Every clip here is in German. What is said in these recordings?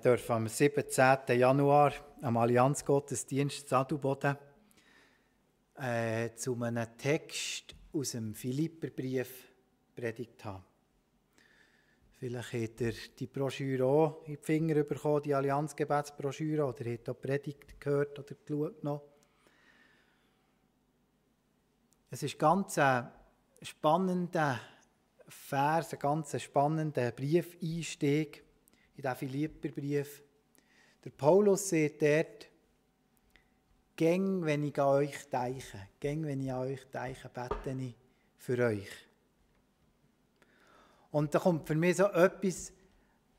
durfte am 17. Januar am Allianz-Gottesdienst Sadelboden zu einem Text aus dem Philipperbrief predigt haben. Vielleicht habt ihr die Broschüre auch in die Finger bekommen, die Allianz-Gebetsbroschüre, oder habt auch die Predigt gehört oder geschaut noch. Es ist ganz ein spannender Vers, ein ganz spannender Briefeinstieg in diesen Philipperbrief. Der Paulus sagt dort, «Gäng, wenn ich an euch denke, bete ich für euch.» Und da kommt für mich so etwas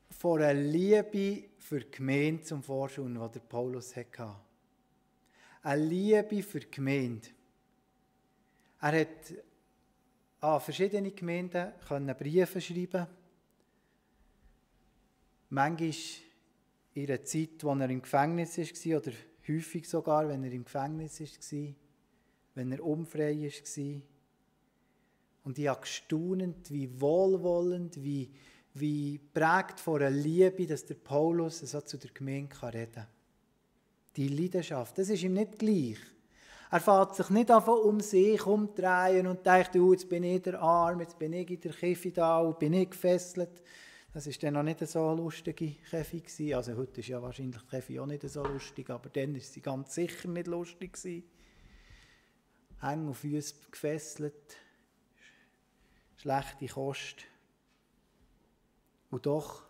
von einer Liebe für die Gemeinde zum Vorschein, die der Paulus hatte. Eine Liebe für die Gemeinde. Er hat an verschiedene Gemeinden Briefe schreiben. Manchmal in einer Zeit, in der er im Gefängnis war, oder häufig sogar, wenn er im Gefängnis war, wenn er unfrei war. Und ich habe gestaunt, wie wohlwollend, wie prägt von einer Liebe, dass der Paulus so zu der Gemeinde reden kann. Die Leidenschaft, das ist ihm nicht gleich. Er fährt sich nicht an um sich umdrehen und denkt, jetzt bin ich der Arm, jetzt bin ich in der Käfig da und bin ich gefesselt. Das war dann noch nicht so eine lustige Käfig. Also heute ist ja wahrscheinlich die Käfig auch nicht so lustig, aber dann war sie ganz sicher nicht lustig. Hänge und Füße gefesselt, schlechte Kost. Und doch,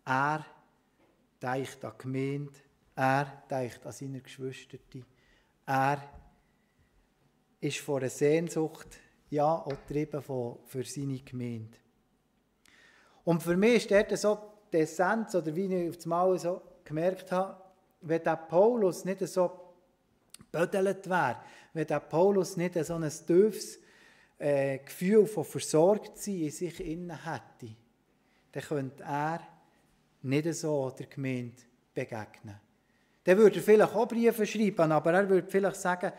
er denkt an die Gemeinde, er denkt an seine Geschwister. Er ist von einer Sehnsucht, ja, auch getrieben für seine Gemeinde. Und für mich ist dort so die Essenz, oder wie ich auf das Mal so gemerkt habe, wenn der Paulus nicht so gebödelt wäre, wenn der Paulus nicht so ein tiefes Gefühl von Versorgtsein in sich innen hätte, dann könnte er nicht so der Gemeinde begegnen. Dann würde er vielleicht auch Briefe schreiben, aber er würde vielleicht sagen,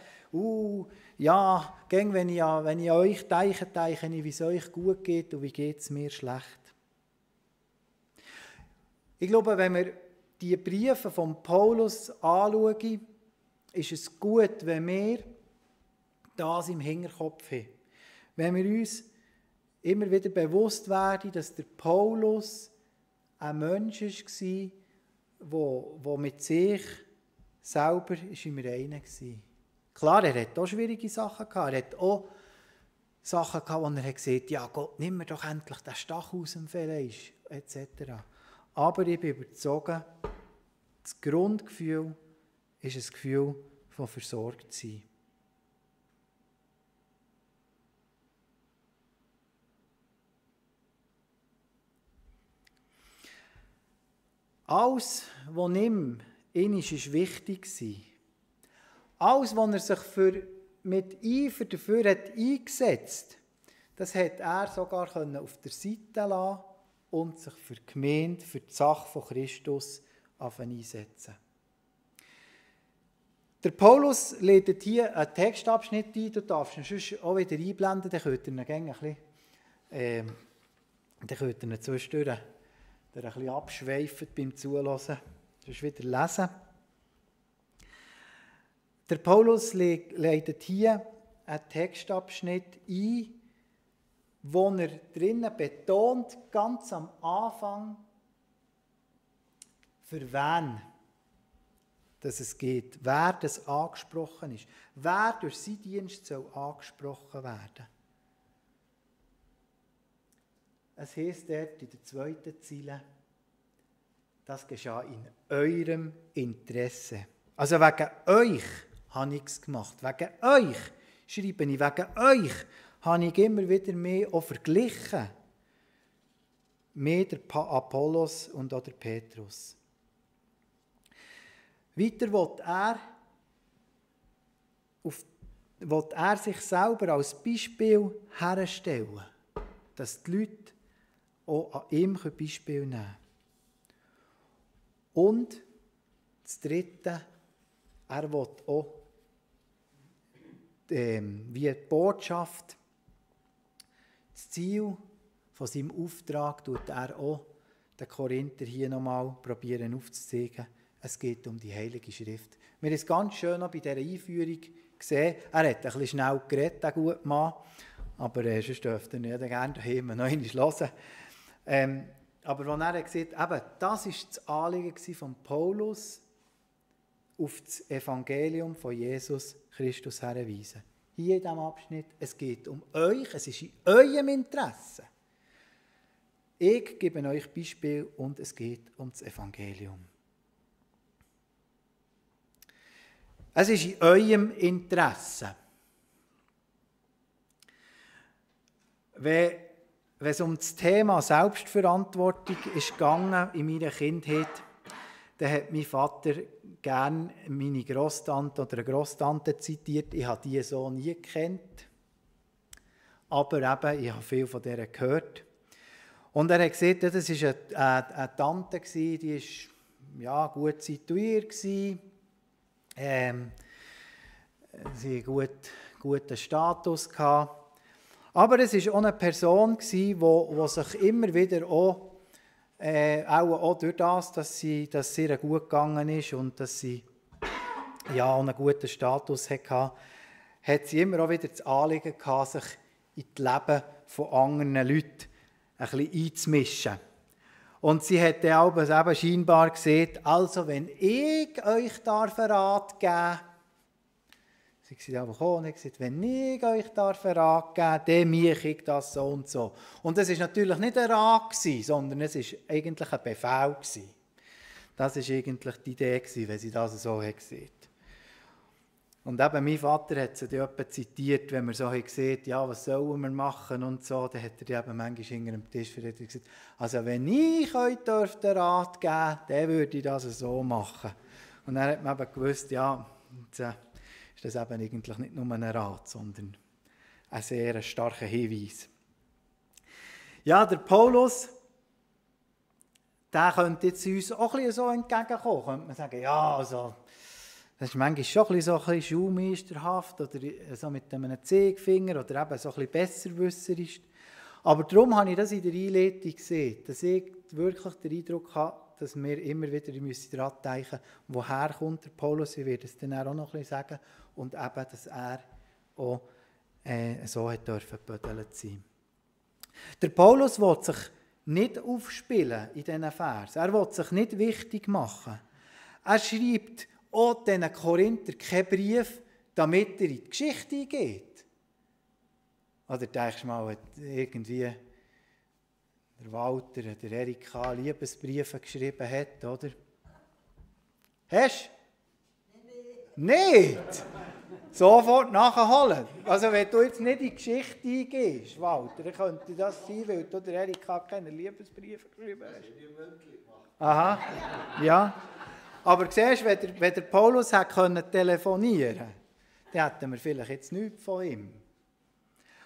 ja, wenn ich an euch denke ich, wie es euch gut geht und wie geht es mir schlecht. Ich glaube, wenn wir die Briefe von Paulus anschauen, ist es gut, wenn wir das im Hinterkopf haben. Wenn wir uns immer wieder bewusst werden, dass der Paulus ein Mensch war, der mit sich selber im Reinen war. Klar, er hat auch schwierige Sachen gehabt. Er hat auch Sachen gehabt, wo er gesagt hat, ja Gott, nimm mir doch endlich den Stachel aus dem Fleisch, etc. Aber ich bin überzeugt, das Grundgefühl ist ein Gefühl von Versorgtsein. Alles, was ihm ist wichtig war, alles, was er sich mit Eifer dafür hat eingesetzt, das hat er sogar auf der Seite lassen und sich für die Gemeinde, für die Sache von Christus einsetzen. Der Paulus lädt hier einen Textabschnitt ein, du darfst ihn sonst auch wieder einblenden, dann könnt ihr ihn zwischendurch ein bisschen abschweifen beim Zuhören, sonst wieder lesen. Der Paulus leitet hier einen Textabschnitt ein, wo er drinnen betont, ganz am Anfang, für wen dass es geht, wer das angesprochen ist, wer durch seinen Dienst soll angesprochen werden. Es heisst dort in der 2. Zeile, das geschah in eurem Interesse. Also wegen euch habe ich es gemacht. Wegen euch schreibe ich, wegen euch habe ich immer wieder mehr auch verglichen. Mehr der Apollos und auch der Petrus. Weiter will er sich selber als Beispiel herstellen, dass die Leute auch an ihm Beispiel nehmen können. Und das Dritte, er will auch wie die Botschaft, das Ziel von seinem Auftrag tut er auch den Korinther hier nochmal probieren aufzuzeigen, es geht um die Heilige Schrift. Wir haben es ganz schön noch bei dieser Einführung gesehen. Er hat ein bisschen schnell geredet, der gute Mann. Aber sonst dürfte er ja gerne daheim noch einmal hören. Aber als er gesagt hat, eben, das war das Anliegen von Paulus, auf das Evangelium von Jesus Christus hinzuweisen. Hier in diesem Abschnitt, es geht um euch, es ist in eurem Interesse. Ich gebe euch Beispiel und es geht um das Evangelium. Es ist in eurem Interesse. Wenn es um das Thema Selbstverantwortung ist gegangen in meiner Kindheit, dann hat mein Vater gerne meine Grosstante oder eine Grosstante zitiert. Ich habe die so nie gekannt, aber eben, ich habe viel von der gehört. Und er hat gesagt, das war eine Tante, die war gut situiert. Sie hatte guten Status. Aber es war auch eine Person, die sich immer wieder auch durch das, dass es ihr gut gegangen ist und dass sie auch einen guten Status hatte, hat sie immer auch wieder das Anliegen gehabt, sich in das Leben von anderen Leuten ein bisschen einzumischen. Und sie hat dann auch eben scheinbar gesagt, also wenn ich euch Rat geben darf, sie sind einfach gekommen und hat gesagt, wenn ich euch Rat geben darf, dann mache ich das so und so. Und das war natürlich nicht ein Rat, sondern es war eigentlich ein Befehl. Das war eigentlich die Idee, wenn sie das so hat gesagt. Und eben mein Vater hat sie dann zitiert, wenn wir so gesehen haben, ja, was sollen wir machen und so, dann hat er eben manchmal hinter dem Tisch gesagt, also wenn ich euch Rat geben darf, dann würde ich das so machen. Und dann hat man eben gewusst, ja, ist das eben eigentlich nicht nur ein Rat, sondern ein sehr starker Hinweis. Ja, der Paulus, der könnte jetzt uns auch ein bisschen so entgegenkommen. Könnte man sagen, ja, also, das ist manchmal schon ein bisschen schulmeisterhaft oder so mit einem Zeigefinger oder eben so ein bisschen besserwisserisch. Aber darum habe ich das in der Einleitung gesehen, dass ich wirklich den Eindruck habe, dass wir immer wieder daran denken, woher kommt der Paulus, ich werde es dann auch noch ein bisschen sagen, und eben, dass er auch so gebödelt sein. Der Paulus will sich nicht aufspielen in diesen Versen, er will sich nicht wichtig machen. Er schreibt auch diesen Korinther keinen Brief, damit er in die Geschichte eingeht. Oder denkst du mal, irgendwie der Walter, der Erika Liebesbriefe geschrieben hat, oder? Hast du? Nicht! Sofort nachholen. Also wenn du jetzt nicht in die Geschichte eingehst, Walter, dann könnte das sein, weil du der Erika keine Liebesbriefe geschrieben hast. Aha, ja. Aber siehst du, wenn der Paulus hätte telefonieren können, dann hätten wir vielleicht jetzt nichts von ihm.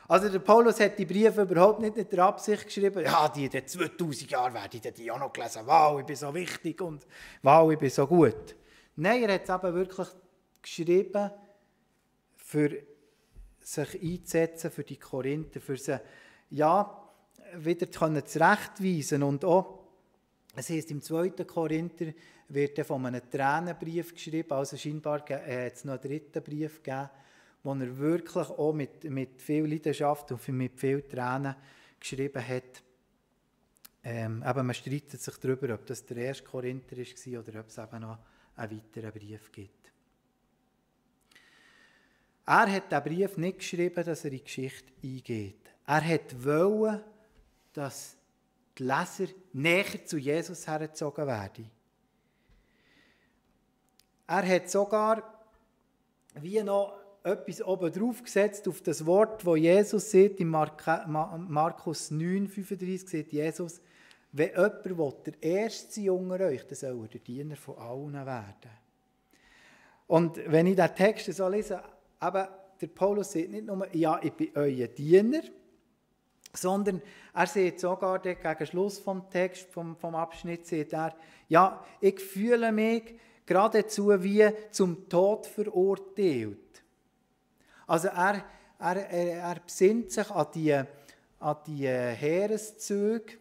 Also der Paulus hat die Briefe überhaupt nicht mit der Absicht geschrieben, ja, die in 2000 Jahren werde ich die auch noch gelesen, wow, ich bin so wichtig und wow, ich bin so gut. Nein, er hat es eben wirklich geschrieben, für sich einzusetzen, für die Korinther, für sie ja, wieder zurechtweisen. Und auch, es heisst, im 2. Korinther wird von einem Tränenbrief geschrieben, also scheinbar hat es noch einen 3. Brief gegeben, wo er wirklich auch mit viel Leidenschaft und mit viel Tränen geschrieben hat. Aber man streitet sich darüber, ob das der 1. Korinther war oder ob es eben noch einen weiteren Brief gibt. Er hat diesen Brief nicht geschrieben, dass er in die Geschichte eingeht. Er wollte, dass die Leser näher zu Jesus hergezogen werden. Er hat sogar wie noch etwas oben drauf gesetzt auf das Wort, das Jesus sagt, in Markus 9,35 sagt Jesus, wenn jemand der Erste sein unter euch, dann soll er der Diener von allen werden. Und wenn ich diesen Text so lese, aber der Paulus sagt nicht nur, ja, ich bin euer Diener, sondern er sagt sogar gegen Schluss vom Text, vom Abschnitt, sagt er, ja, ich fühle mich geradezu wie zum Tod verurteilt. Also er besinnt sich an die Heereszüge,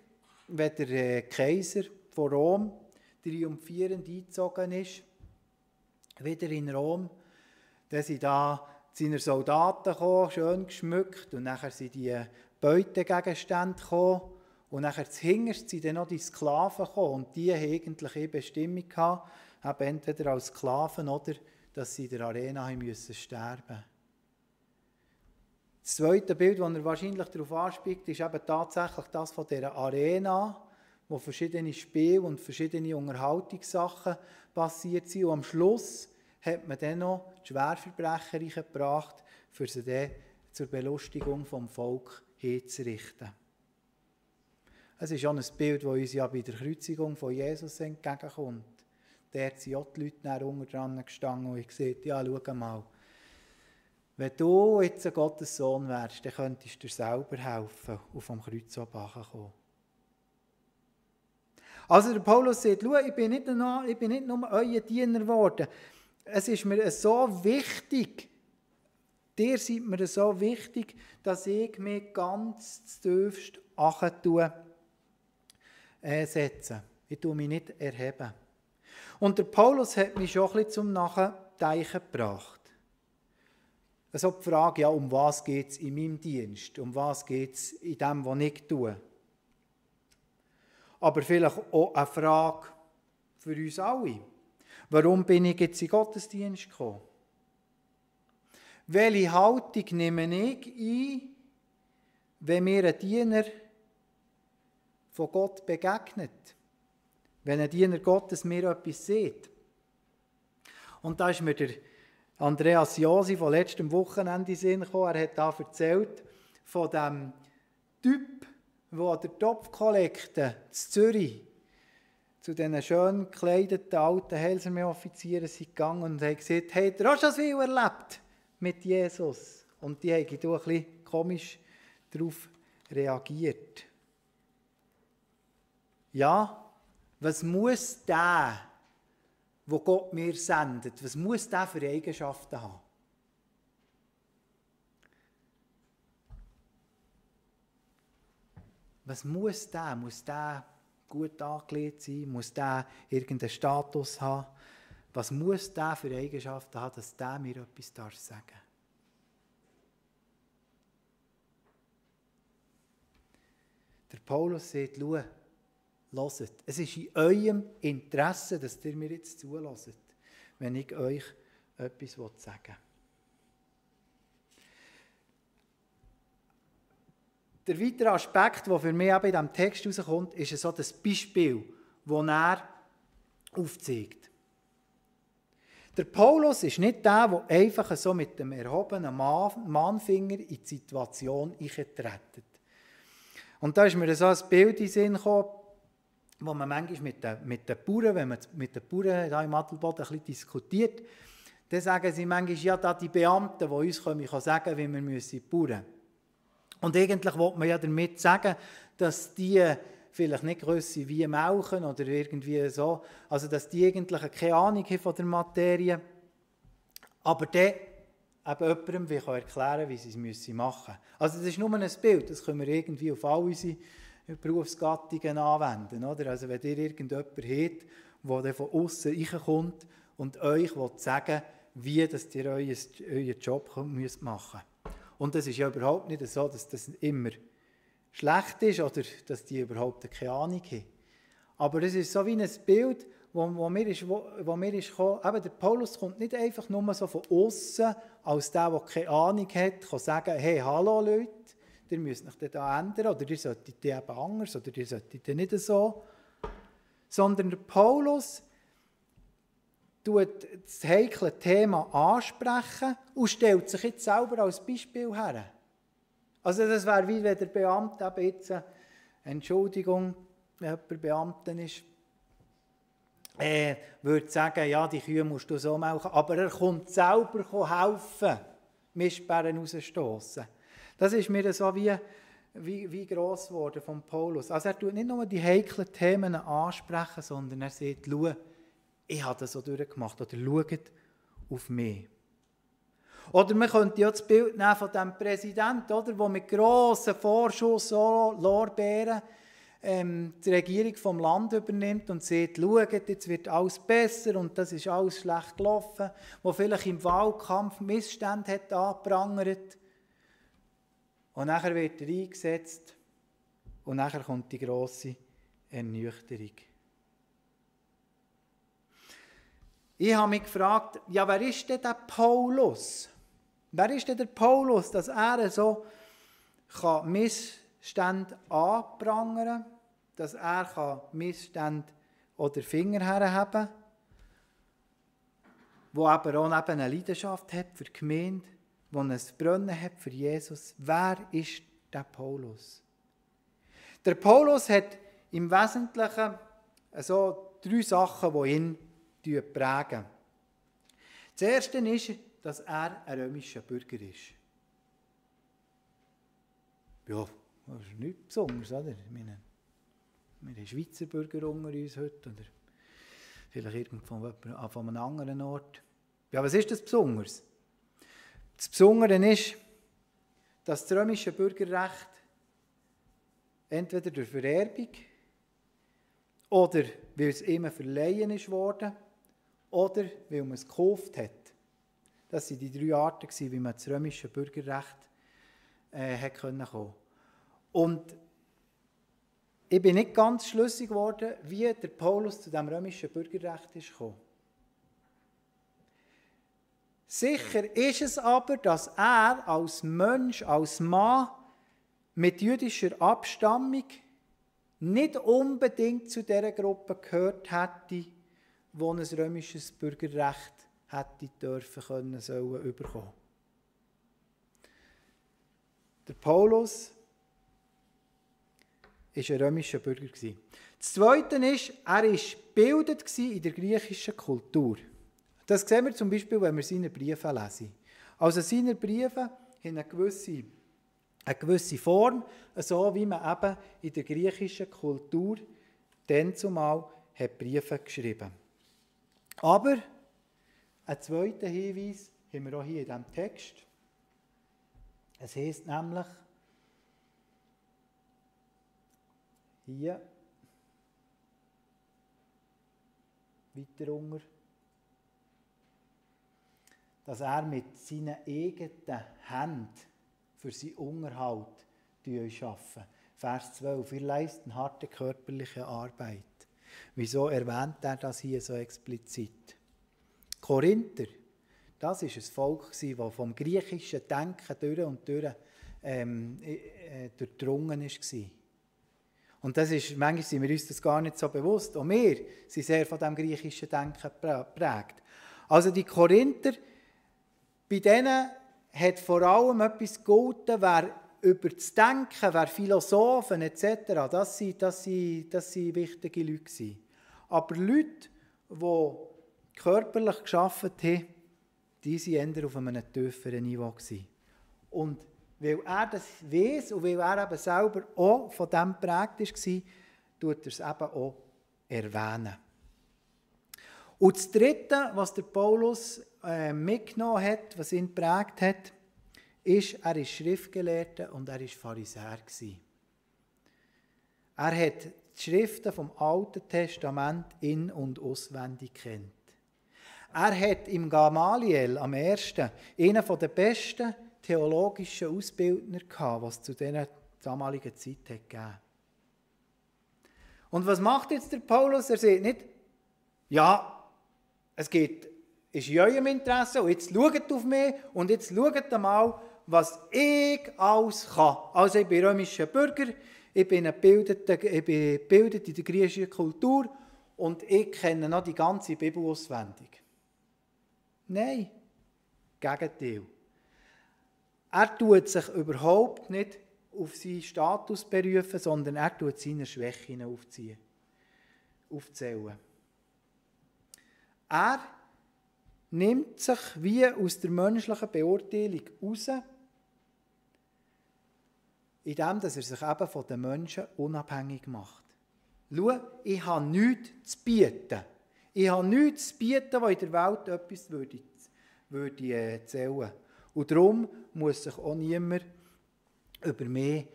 wenn der Kaiser von Rom triumphierend eingezogen ist, wieder in Rom, dann sind da seine Soldaten gekommen, schön geschmückt, und nachher sind die Beutegegenstände gekommen, und nachher zuhinterst sind dann noch die Sklaven gekommen, und die hatten eigentlich eine Bestimmung gehabt, eben entweder als Sklaven oder dass sie in der Arena müssen sterben. Das zweite Bild, das er wahrscheinlich darauf anspielt, ist eben tatsächlich das von dieser Arena, wo verschiedene Spiele und verschiedene Unterhaltungssachen passiert sind. Und am Schluss hat man dann noch die Schwerverbrecher gebracht, für sie dann zur Belustigung vom Volk hinzurichten. Es ist auch ein Bild, das uns ja bei der Kreuzigung von Jesus entgegenkommt. Dort sind auch die Leute dann unten dran gestanden und ich gesagt, ja, schau mal, wenn du jetzt ein Gottes Sohn wärst, dann könntest du dir selber helfen und vom Kreuz kommen. Also der Paulus sagt, schau, ich bin nicht nur euer Diener geworden. Es ist mir so wichtig, dir seid mir so wichtig, dass ich mich ganz tiefst setze. Ich tue mich nicht erheben. Und der Paulus hat mich schon ein bisschen zum Nachdenken gebracht. Also die Frage, ja, um was geht es in meinem Dienst? Um was geht es in dem, was ich tue? Aber vielleicht auch eine Frage für uns alle. Warum bin ich jetzt in den Gottesdienst gekommen? Welche Haltung nehme ich ein, wenn mir ein Diener von Gott begegnet? Wenn ein Diener Gottes mir etwas sieht? Und da ist mir der Andreas Josi von letztem Wochenende in den Sinn gekommen. Er hat da erzählt von dem Typ, der an der Topfkollekte in Zürich zu diesen schön gekleideten alten Heilsarmee-Offizieren gegangen und hat gesagt, hey, habt ihr auch schon so viel erlebt mit Jesus? Und die haben ein bisschen komisch darauf reagiert. Ja, was muss der, wo Gott mir sendet, was muss der für Eigenschaften haben? Was muss der? Muss der gut angelegt sein? Muss der irgendeinen Status haben? Was muss der für Eigenschaften haben, dass der mir etwas sagen darf? Der Paulus sagt, hört, es ist in eurem Interesse, dass ihr mir jetzt zuhört, wenn ich euch etwas sagen will. Der weitere Aspekt, der für mich in diesem Text herauskommt, ist so das Beispiel, das er aufzeigt. Der Paulus ist nicht der, der einfach so mit dem erhobenen Mahnfinger in die Situation eintritt. Und da ist mir so ein Bild in den Sinn gekommen, wo man manchmal mit den Bauern, wenn man mit den Bauern hier im Adelboden ein bisschen diskutiert, dann sagen sie manchmal, ja, da die Beamten, die uns sagen können, wie wir bauen müssen. Und eigentlich will man ja damit sagen, dass die vielleicht nicht grösser wie melken oder irgendwie so, also dass die eigentlich keine Ahnung haben von der Materie, aber dann eben jemandem erklären, wie sie es machen müssen. Also das ist nur ein Bild, das können wir irgendwie auf all unsere Berufsgattungen anwenden. Oder? Also wenn ihr irgendjemanden habt, der von außen reinkommt und euch sagen will, wie dass ihr euren Job machen müsst. Und das ist ja überhaupt nicht so, dass das immer schlecht ist oder dass die überhaupt keine Ahnung haben. Aber es ist so wie ein Bild, wo mir ist gekommen, eben der Paulus kommt nicht einfach nur so von außen als der keine Ahnung hat, kann sagen, hey, hallo Leute, ihr müsst euch da ändern oder ihr solltet eben anders oder ihr solltet nicht so. Sondern der Paulus tut das heikle Thema ansprechen und stellt sich jetzt selber als Beispiel her. Also das wäre wie wenn der Beamte eben jetzt, Entschuldigung, wenn jemand Beamten ist, würde sagen, ja, die Kühe musst du so melken, aber er kommt selber helfen, Mistbären rausstossen. Das ist mir so wie gross geworden von Paulus. Also er tut nicht nur die heiklen Themen ansprechen, sondern er sagt, schau, ich habe das so durchgemacht, oder schaut auf mich. Oder man könnte ja das Bild nehmen von dem Präsidenten, oder, der mit grossen Vorschusslorbeeren die Regierung vom Land übernimmt und sagt, schaut, jetzt wird alles besser und das ist alles schlecht gelaufen, wo vielleicht im Wahlkampf Missstände hat angeprangert. Und nachher wird er eingesetzt und nachher kommt die grosse Ernüchterung. Ich habe mich gefragt, ja, wer ist denn der Paulus? Wer ist denn der Paulus, dass er so Missstände anprangern kann, dass er Missstände oder Finger herheben kann, der aber auch eine Leidenschaft hat für die Gemeinde, der ein Brennen hat für Jesus. Wer ist der Paulus? Der Paulus hat im Wesentlichen so 3 Sachen, die ihn prägen. Das erste ist, dass er ein römischer Bürger ist. Ja, das ist nichts Besonderes, oder? Wir haben Schweizer Bürger unter uns heute, oder vielleicht irgendwo von einem anderen Ort. Ja, was ist das Besonderes? Das Besondere ist, dass das römische Bürgerrecht entweder durch Vererbung oder weil es ihm verleihen ist worden oder weil man es gekauft hat. Das waren die 3 Arten, wie man das römische Bürgerrecht kommen konnte. Und ich bin nicht ganz schlüssig geworden, wie der Paulus zu diesem römischen Bürgerrecht ist gekommen. Sicher ist es aber, dass er als Mensch, als Mann mit jüdischer Abstammung nicht unbedingt zu dieser Gruppe gehört hätte, die ein römisches Bürgerrecht hätte dürfen können, sollen bekommen. Der Paulus war ein römischer Bürger. Das Zweite ist, er war gebildet in der griechischen Kultur. Das sehen wir zum Beispiel, wenn wir seine Briefe lesen. Also seine Briefe haben eine gewisse Form, so wie man eben in der griechischen Kultur dann zumal Briefe geschrieben. Aber einen zweiten Hinweis haben wir auch hier in diesem Text. Es heisst nämlich, hier, weiter unten, dass er mit seinen eigenen Händen für seinen Unterhalt arbeitet. Vers 12, wir leisten harte körperliche Arbeit. Wieso erwähnt er das hier so explizit? Korinther, das war ein Volk, das vom griechischen Denken durch und durch durchdrungen war. Und das ist, manchmal sind wir uns das gar nicht so bewusst. Auch wir sind sehr von diesem griechischen Denken geprägt. Also die Korinther, bei denen hat vor allem etwas gegolten, wer über das Denken, wer Philosophen etc., das waren wichtige Leute. Aber Leute, die körperlich gearbeitet haben, die waren eher auf einem tieferen Niveau. Und weil er das weiss und weil er eben selber auch von dem geprägt war, tut er es eben auch erwähnen. Und das Dritte, was der Paulus mitgenommen hat, was ihn geprägt hat, ist, er war Schriftgelehrter und er war Pharisäer. Er hat die Schriften vom Alten Testament in- und auswendig kennt. Er hat im Gamaliel am ersten einen der besten theologischen Ausbildner gehabt, was es zu dieser damaligen Zeit gegeben. Und was macht jetzt der Paulus? Er sagt nicht, ja, ist in eurem Interesse und jetzt schaut auf mich und jetzt schaut mal, was ich alles kann. Also ich bin römischer Bürger, ich bin gebildet in der griechischen Kultur und ich kenne noch die ganze Bibel auswendig. Nein, Gegenteil. Er tut sich überhaupt nicht auf seinen Status berufen, sondern er tut seine Schwächen aufzählen. Er nimmt sich wie aus der menschlichen Beurteilung raus, indem er sich eben von den Menschen unabhängig macht. Schau, ich habe nichts zu bieten. Ich habe nichts zu bieten, was in der Welt etwas würde zählen. Und darum muss sich auch niemand über mich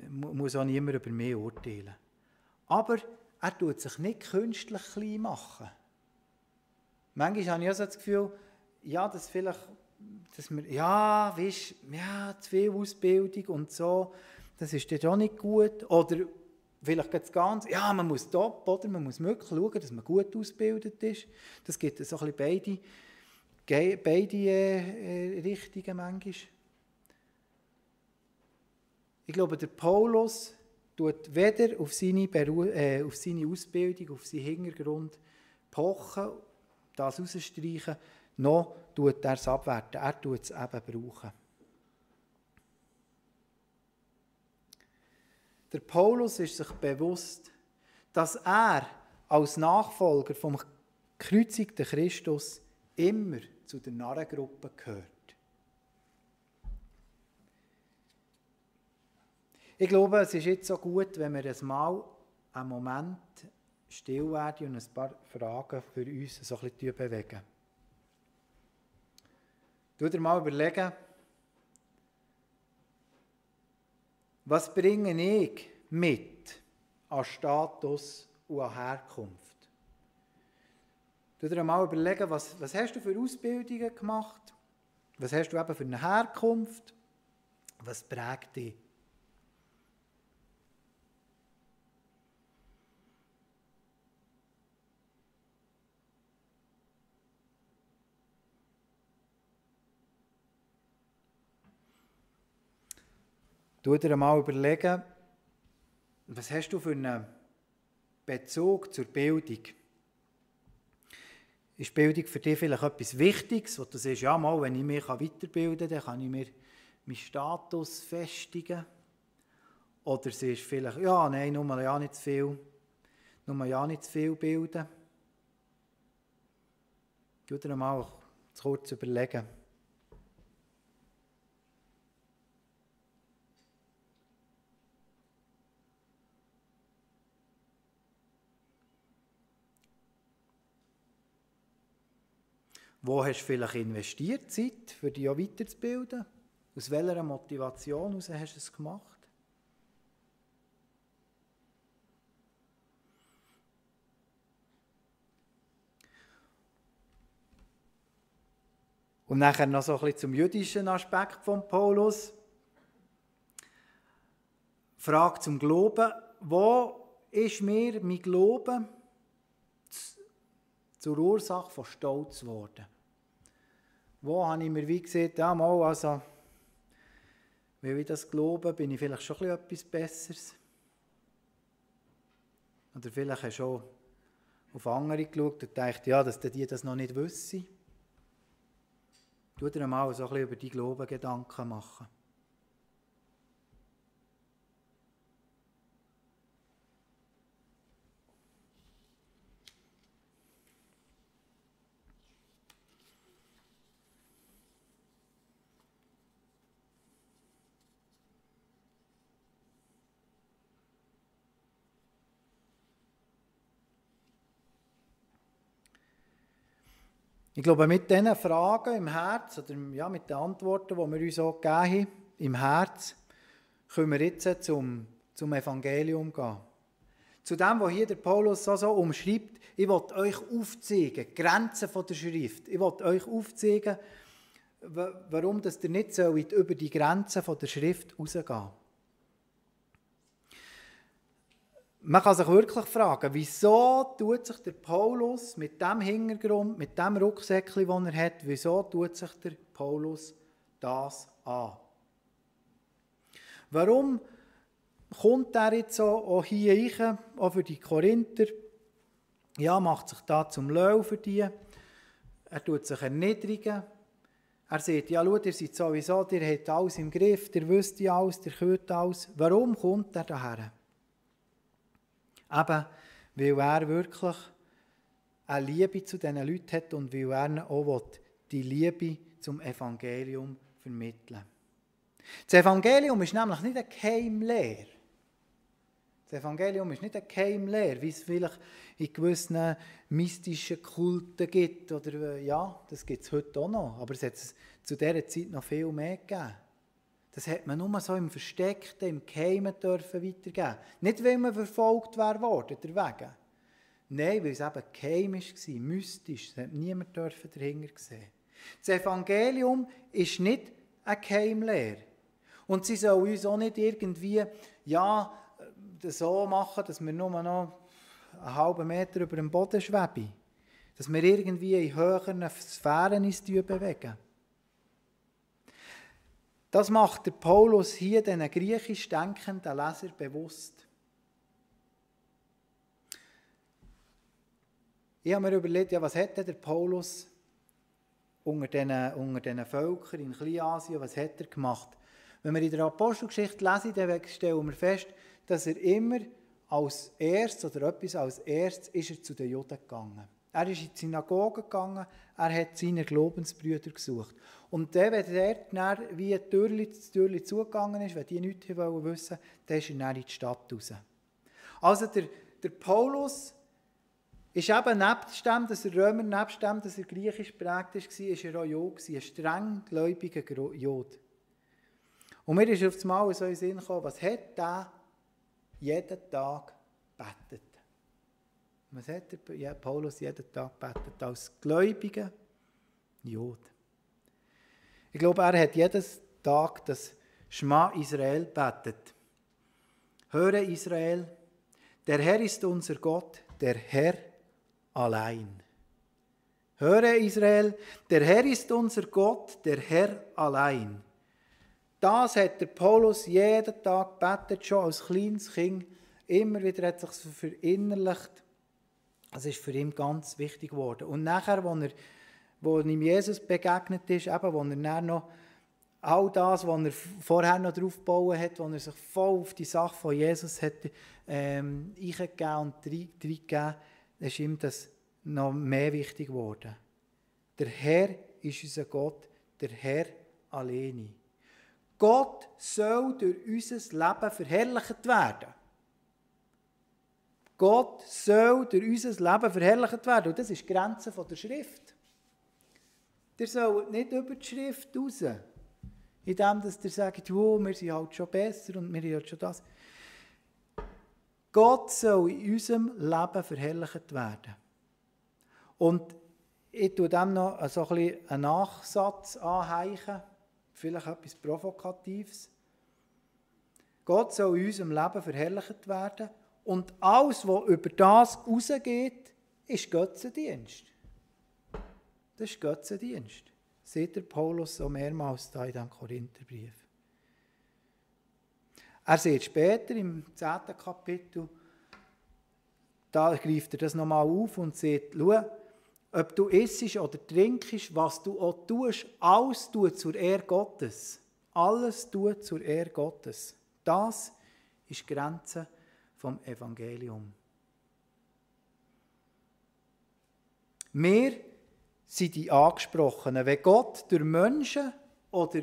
muss auch niemand über mich urteilen. Aber er tut sich nicht künstlich klein machen. Manchmal habe ich auch so das Gefühl, ja, dass wir, weisst, ja, zu viel Ausbildung und so, das ist dann auch nicht gut. Oder vielleicht geht es ganz, ja, man muss top, oder? Man muss wirklich schauen, dass man gut ausgebildet ist. Das gibt so ein bisschen beide Richtungen manchmal. Ich glaube, der Paulus tut weder auf seine Ausbildung, auf seinen Hintergrund pochen, das rausstreichen, noch tut er es abwerten. Er tut es eben brauchen. Der Paulus ist sich bewusst, dass er als Nachfolger vom gekreuzigten Christus immer zu der Narrengruppe gehört. Ich glaube, es ist jetzt so gut, wenn wir einen Moment still werden und ein paar Fragen für uns so ein bisschen bewegen. Du dir mal überlegen, was bringe ich mit an Status und an Herkunft? Du dir mal überlegen, was hast du für Ausbildungen gemacht? Was hast du eben für eine Herkunft? Was prägt dich? Du dir einmal überlegen, was hast du für einen Bezug zur Bildung? Ist Bildung für dich vielleicht etwas Wichtiges, wo du sagst, ja mal, wenn ich mich weiterbilden kann, dann kann ich mir meinen Status festigen? Oder sagst du vielleicht, ja, nein, nur ja nicht zu viel bilden? Du dir einmal kurz überlegen. Wo hast du vielleicht investiert, Zeit, für dich auch weiterzubilden? Aus welcher Motivation heraus hast du es gemacht? Und nachher noch so ein bisschen zum jüdischen Aspekt von Paulus. Frage zum Glauben. Wo ist mir mein Glauben zur Ursache von Stolz geworden? Wo habe ich mir wie gesagt, ja mal, also, weil ich das glaube, bin ich vielleicht schon etwas Besseres. Oder vielleicht hast du auch auf andere geschaut und gedacht, ja, dass die das noch nicht wissen. Tu dir mal so ein bisschen über die Glauben Gedanken machen. Ich glaube, mit diesen Fragen im Herz, oder ja, mit den Antworten, die wir uns auch gegeben haben, im Herz, können wir jetzt zum Evangelium gehen. Zu dem, was hier der Paulus so umschreibt, ich will euch aufzeigen, die Grenzen der Schrift. Ich will euch aufzeigen, warum ihr nicht über die Grenzen der Schrift rausgehen. Man kann sich wirklich fragen, wieso tut sich der Paulus mit dem Hintergrund, mit dem Rucksäckchen, den er hat, wieso tut sich der Paulus das an? Warum kommt er jetzt auch hier rein, auch für die Korinther? Ja, macht sich da zum Löw für die. Er tut sich erniedrigen. Er sagt, ja, schaut, ihr seid sowieso, ihr habt alles im Griff, ihr wisst ja alles, ihr könnt alles. Warum kommt er daher? Eben, weil er wirklich eine Liebe zu diesen Leuten hat und weil er auch die Liebe zum Evangelium vermitteln will. Das Evangelium ist nämlich nicht eine Geheimlehre. Das Evangelium ist nicht eine Geheimlehre, wie es vielleicht in gewissen mystischen Kulten gibt. Oder, ja, das gibt es heute auch noch. Aber es hat es zu dieser Zeit noch viel mehr gegeben. das hat man nur so im Versteckten, im Geheimen dürfen weitergeben. Nicht, weil man verfolgt wäre worden, deswegen. Nein, weil es eben geheim war, mystisch. Es hat niemand dahinter sehen. Das Evangelium ist nicht eine Geheimlehre. Und sie soll uns auch nicht irgendwie so machen, dass wir nur noch einen halben Meter über dem Boden schweben. Dass wir irgendwie in höheren Sphären uns bewegen. Das macht der Paulus hier den griechisch denkenden Leser bewusst. Ich habe mir überlegt, was hat der Paulus unter diesen Völkern in Kleinasien, was hat er gemacht? Wenn wir in der Apostelgeschichte lesen, dann stellen wir fest, dass er immer als erstes ist er zu den Juden gegangen. Er ist in die Synagoge gegangen, er hat seine Glaubensbrüder gesucht. Und dann, wenn dort wie ein Türchen zugegangen ist, wenn die nichts wissen wollten, dann ist er dann in die Stadt raus. Also der Paulus ist eben nebst dem, dass er Römer, nebst dem, dass er griechisch geprägt war, ist er auch Jude, ein streng gläubiger Jude. Und mir ist auf einmal so in den Sinn gekommen, was hat der jeden Tag gebetet? Was hat der Paulus jeden Tag gebetet? Als gläubiger Jude. Ich glaube, er hat jeden Tag das Schma Israel gebetet. Höre Israel, der Herr ist unser Gott, der Herr allein. Höre Israel, der Herr ist unser Gott, der Herr allein. Das hat der Paulus jeden Tag gebetet, schon als kleines Kind. Immer wieder hat es sich verinnerlicht. Das ist für ihn ganz wichtig geworden. Und nachher, wo ihm Jesus begegnet ist, eben, wo er dann noch all das, was er vorher noch drauf gebaut hat, wo er sich voll auf die Sache von Jesus hat eingegeben und reingegeben, ist ihm das noch mehr wichtig geworden. Der Herr ist unser Gott, der Herr alleine. Gott soll durch unser Leben verherrlicht werden. Gott soll durch unser Leben verherrlicht werden. Und das ist die Grenze der Schrift. Ihr sollt nicht über die Schrift raus, indem ihr sagt, wir sind halt schon besser und wir haben halt schon das. Gott soll in unserem Leben verherrlicht werden. Und ich tue dem noch so ein bisschen einen Nachsatz anhängen, vielleicht etwas Provokatives. Gott soll in unserem Leben verherrlicht werden. Und alles, was über das rausgeht, ist Götzendienst. Das ist Götzendienst. Sieht der Paulus so mehrmals da in diesem Korintherbrief. Er sieht später im 10. Kapitel, da greift er das nochmal auf und sagt, schau, ob du isst oder trinkst, was du auch tust, alles tut zur Ehre Gottes. Alles tut zur Ehre Gottes. Das ist die Grenze vom Evangelium. Wir sind die Angesprochenen, wenn Gott durch Menschen oder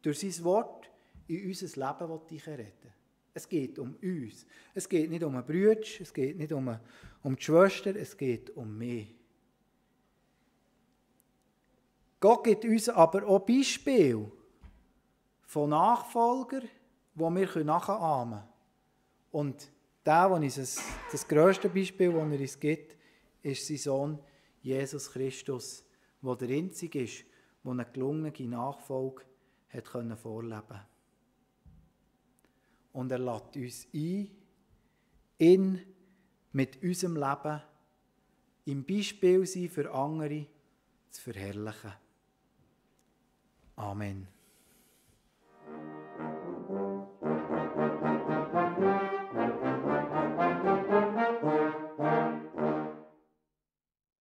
durch sein Wort in unser Leben reden will. Es geht um uns. Es geht nicht um einen Bruder, es geht nicht um die Schwester, es geht um mich. Gott gibt uns aber auch Beispiele von Nachfolgern, die wir nachahmen können. Und der uns das grösste Beispiel, das er uns gibt, ist sein Sohn Jesus Christus, der der Einzige ist, der eine gelungene Nachfolge hat vorleben konnte. Und er lädt uns ein, ihn mit unserem Leben im Beispiel sein für andere zu verherrlichen. Amen.